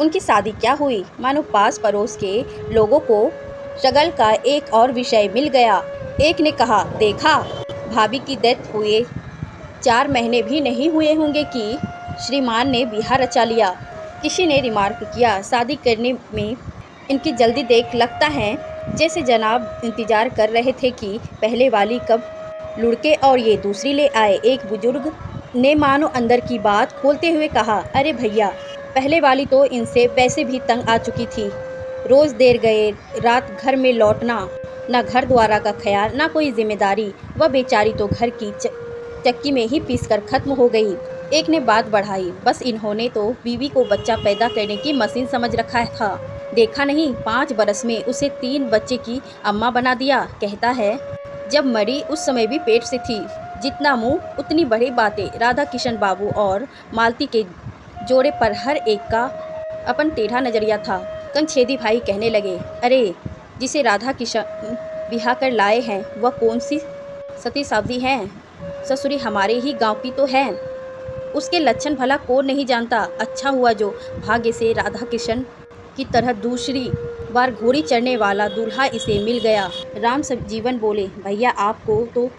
उनकी शादी क्या हुई, मानो पास पड़ोस के लोगों को शगल का एक और विषय मिल गया। एक ने कहा, देखा, भाभी की डेथ हुए 4 महीने भी नहीं हुए होंगे कि श्रीमान ने ब्याह रचा लिया। किसी ने रिमार्क किया, शादी करने में इनकी जल्दी देख लगता है जैसे जनाब इंतजार कर रहे थे कि पहले वाली कब लुढ़के और ये दूसरी ले आए। एक बुजुर्ग ने मानो अंदर की बात खोलते हुए कहा, अरे भैया, पहले वाली तो इनसे वैसे भी तंग आ चुकी थी। रोज़ देर गए रात घर में लौटना, ना घर द्वारा का ख्याल, ना कोई जिम्मेदारी। वह बेचारी तो घर की चक्की में ही पीसकर खत्म हो गई। एक ने बात बढ़ाई, बस इन्होंने तो बीवी को बच्चा पैदा करने की मशीन समझ रखा था। देखा नहीं, 5 बरस में उसे 3 बच्चे की अम्मा बना दिया। कहता है जब मरी उस समय भी पेट से थी। जितना मुंह उतनी बड़ी बातें। राधा किशन बाबू और मालती के जोड़े पर हर एक का अपन टेढ़ा नजरिया था। कंछेदी भाई कहने लगे, अरे जिसे राधा किशन ब्याह कर लाए हैं वह कौन सी सती सावधी है? ससुरी हमारे ही गांव की तो है। उसके लक्षण भला कौन नहीं जानता। अच्छा हुआ जो भाग्य से राधा किशन की तरह दूसरी बार घोड़ी चढ़ने वाला दूल्हा इसे मिल गया। राम जीवन बोले, भैया आपको तो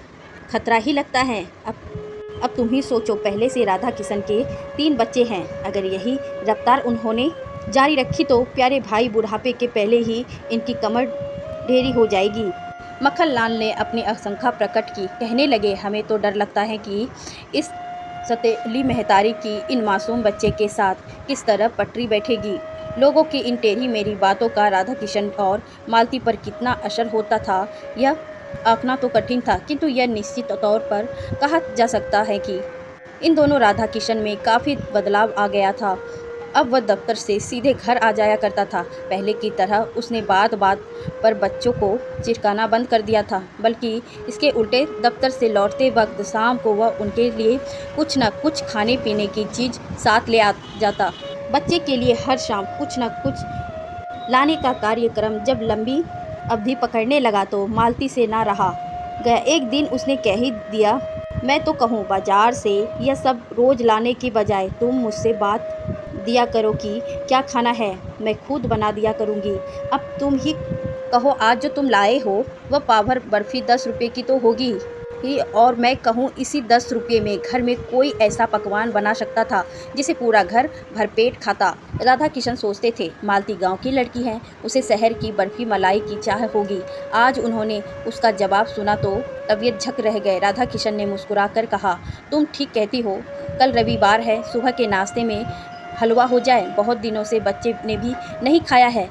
खतरा ही लगता है। अब तुम ही सोचो, पहले से राधा किशन के 3 बच्चे हैं। अगर यही रफ्तार उन्होंने जारी रखी तो प्यारे भाई बुढ़ापे के पहले ही इनकी कमर ढेरी हो जाएगी। मक्खनलाल ने अपनी आशंका प्रकट की। कहने लगे, हमें तो डर लगता है कि इस सतेली महतारी की इन मासूम बच्चे के साथ किस तरह पटरी बैठेगी। लोगों की इन टेढ़ी मेरी बातों का राधा किशन और मालती पर कितना असर होता था यह आंकना तो कठिन था, किंतु यह निश्चित तौर पर कहा जा सकता है कि इन दोनों राधा किशन में काफ़ी बदलाव आ गया था। अब वह दफ्तर से सीधे घर आ जाया करता था। पहले की तरह उसने बात बात पर बच्चों को चिढ़काना बंद कर दिया था, बल्कि इसके उल्टे दफ्तर से लौटते वक्त शाम को वह उनके लिए कुछ न कुछ खाने पीने की चीज़ साथ ले आ जाता। बच्चे के लिए हर शाम कुछ न कुछ लाने का कार्यक्रम जब लंबी अवधि पकड़ने लगा तो मालती से ना रहा गया। एक दिन उसने कह ही दिया, मैं तो कहूँ बाजार से यह सब रोज़ लाने की बजाय तुम मुझसे बात दिया करो कि क्या खाना है, मैं खुद बना दिया करूँगी। अब तुम ही कहो, आज जो तुम लाए हो वह पाव भर बर्फ़ी 10 रुपये की तो होगी ही, और मैं कहूँ इसी 10 रुपये में घर में कोई ऐसा पकवान बना सकता था जिसे पूरा घर भरपेट खाता। राधा किशन सोचते थे, मालती गांव की लड़की है, उसे शहर की बर्फ़ी मलाई की चाह होगी। आज उन्होंने उसका जवाब सुना तो तबीयत झक रह गए। राधा किशन ने मुस्कुराकर कहा, तुम ठीक कहती हो, कल रविवार है, सुबह के नाश्ते में हलवा हो जाए। बहुत दिनों से बच्चे ने भी नहीं खाया है,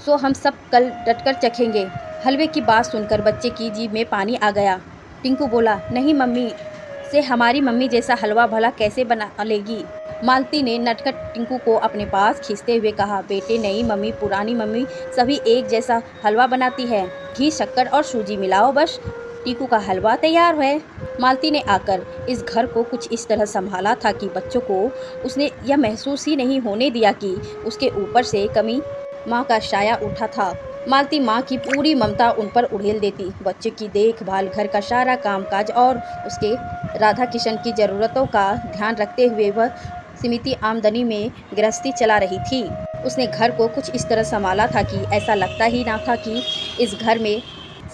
सो हम सब कल डटकर चखेंगे। हलवे की बात सुनकर बच्चे की जीभ में पानी आ गया। टिंकू बोला, नहीं मम्मी से हमारी मम्मी जैसा हलवा भला कैसे बना लेगी। मालती ने नटखट टिंकू को अपने पास खींचते हुए कहा, बेटे नई मम्मी पुरानी मम्मी सभी एक जैसा हलवा बनाती है। घी शक्कर और सूजी मिलाओ, बस टीकू का हलवा तैयार है। मालती ने आकर इस घर को कुछ इस तरह संभाला था कि बच्चों को उसने यह महसूस ही नहीं होने दिया कि उसके ऊपर से कमी माँ का साया उठा था। मालती माँ की पूरी ममता उन पर उड़ेल देती। बच्चे की देखभाल, घर का सारा कामकाज और उसके राधा किशन की ज़रूरतों का ध्यान रखते हुए वह सीमित आमदनी में गृहस्थी चला रही थी। उसने घर को कुछ इस तरह संभाला था कि ऐसा लगता ही ना था कि इस घर में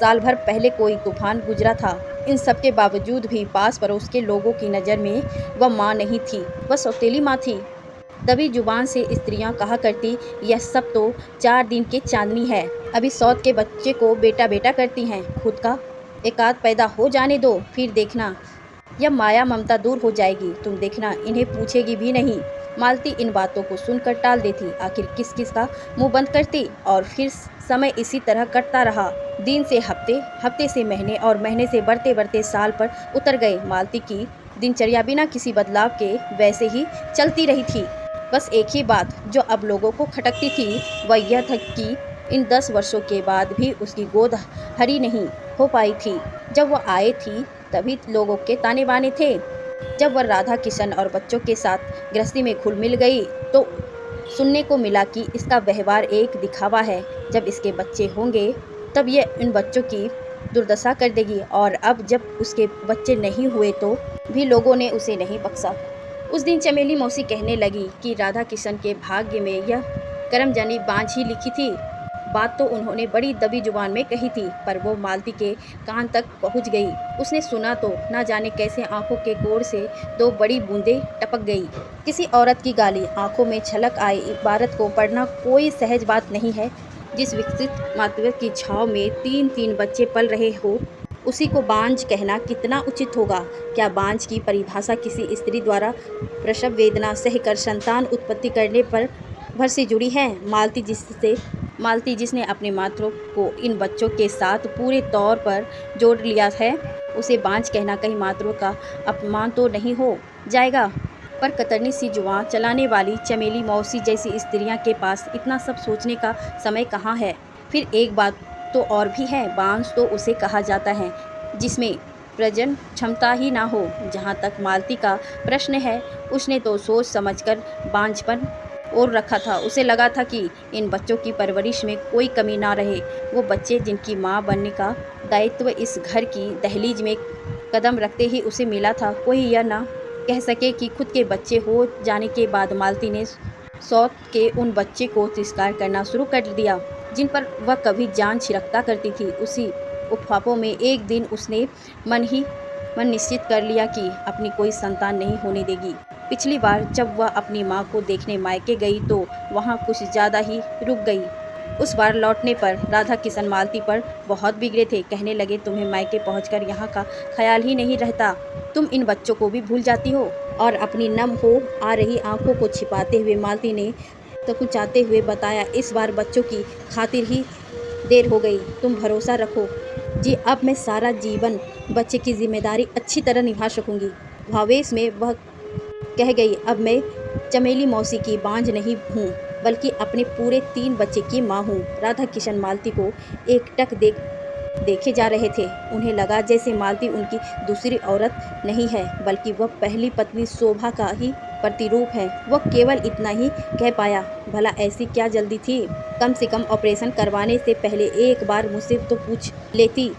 साल भर पहले कोई तूफान गुजरा था। इन सब के बावजूद भी पास पड़ोस के लोगों की नज़र में वह माँ नहीं थी, वह सौतेली माँ थी। दबी जुबान से स्त्रियां कहा करती, यह सब तो 4 दिन की चांदनी है, अभी सौत के बच्चे को बेटा बेटा करती हैं, खुद का एकाध पैदा हो जाने दो, फिर देखना यह माया ममता दूर हो जाएगी, तुम देखना इन्हें पूछेगी भी नहीं। मालती इन बातों को सुनकर टाल देती। आखिर किस किस का मुंह बंद करती, और फिर समय इसी तरह कटता रहा। दिन से हफ्ते, हफ्ते से महीने और महीने से बढ़ते बढ़ते साल पर उतर गए। मालती की दिनचर्या बिना किसी बदलाव के वैसे ही चलती रही थी। बस एक ही बात जो अब लोगों को खटकती थी वह यह था कि इन 10 वर्षों के बाद भी उसकी गोद हरी नहीं हो पाई थी। जब वह आए थी तभी लोगों के ताने बाने थे। जब वह राधा किशन और बच्चों के साथ गृहस्थी में घुल मिल गई तो सुनने को मिला कि इसका व्यवहार एक दिखावा है। जब इसके बच्चे होंगे तब यह इन बच्चों की दुर्दशा कर देगी, और अब जब उसके बच्चे नहीं हुए तो भी लोगों ने उसे नहीं बख्शा। उस दिन चमेली मौसी कहने लगी कि राधा किशन के भाग्य में यह करमजनी बांझ ही लिखी थी। बात तो उन्होंने बड़ी दबी जुबान में कही थी, पर वो मालती के कान तक पहुंच गई। उसने सुना तो न जाने कैसे आंखों के कोर से दो बड़ी बूंदें टपक गई। किसी औरत की गाली आंखों में छलक आए इबारत को पढ़ना कोई सहज बात नहीं है। जिस विकसित मातृत्व की छाव में 3-3 बच्चे पल रहे हो, उसी को बांझ कहना कितना उचित होगा। क्या बांझ की परिभाषा किसी स्त्री द्वारा प्रसव वेदना सहकर संतान उत्पत्ति करने पर भर से जुड़ी है? मालती जिसने अपने मातृ को इन बच्चों के साथ पूरे तौर पर जोड़ लिया है, उसे बांझ कहना कहीं मातृ का अपमान तो नहीं हो जाएगा? पर कतरनी सी जुबान चलाने वाली चमेली मौसी जैसी स्त्रियां के पास इतना सब सोचने का समय कहाँ है? फिर एक बात तो और भी है, बांझ तो उसे कहा जाता है जिसमें प्रजनन क्षमता ही ना हो। जहाँ तक मालती का प्रश्न है, उसने तो सोच समझकर बांझपन और रखा था। उसे लगा था कि इन बच्चों की परवरिश में कोई कमी ना रहे। वो बच्चे जिनकी माँ बनने का दायित्व इस घर की दहलीज में कदम रखते ही उसे मिला था, कोई यह ना कह सके कि खुद के बच्चे हो जाने के बाद मालती ने सौत के उन बच्चे को तिरस्कार करना शुरू कर दिया जिन पर वह कभी जान छिड़कता करती थी। उसी उपहापों में एक दिन उसने मन निश्चित कर लिया कि अपनी कोई संतान नहीं होने देगी। पिछली बार जब वह अपनी माँ को देखने मायके गई तो वहाँ कुछ ज़्यादा ही रुक गई। उस बार लौटने पर राधा किशन मालती पर बहुत बिगड़े थे। कहने लगे, तुम्हें मायके पहुंचकर यहाँ का ख्याल ही नहीं रहता। तुम इन बच्चों को भी भूल जाती हो। और अपनी नम हो आ रही आंखों को छिपाते हुए मालती ने तकुचाते हुए बताया, इस बार बच्चों की खातिर ही देर हो गई। तुम भरोसा रखो जी, अब मैं सारा जीवन बच्चे की जिम्मेदारी अच्छी तरह निभा सकूंगी। भावेश में वह कह गई, अब मैं चमेली मौसी की बांझ नहीं हूँ, बल्कि अपने पूरे 3 बच्चे की माँ हूँ। राधा किशन मालती को एकटक देखे जा रहे थे। उन्हें लगा जैसे मालती उनकी दूसरी औरत नहीं है, बल्कि वह पहली पत्नी शोभा का ही प्रतिरूप है। वह केवल इतना ही कह पाया, भला ऐसी क्या जल्दी थी? कम से कम ऑपरेशन करवाने से पहले एक बार मुझसे तो पूछ लेती।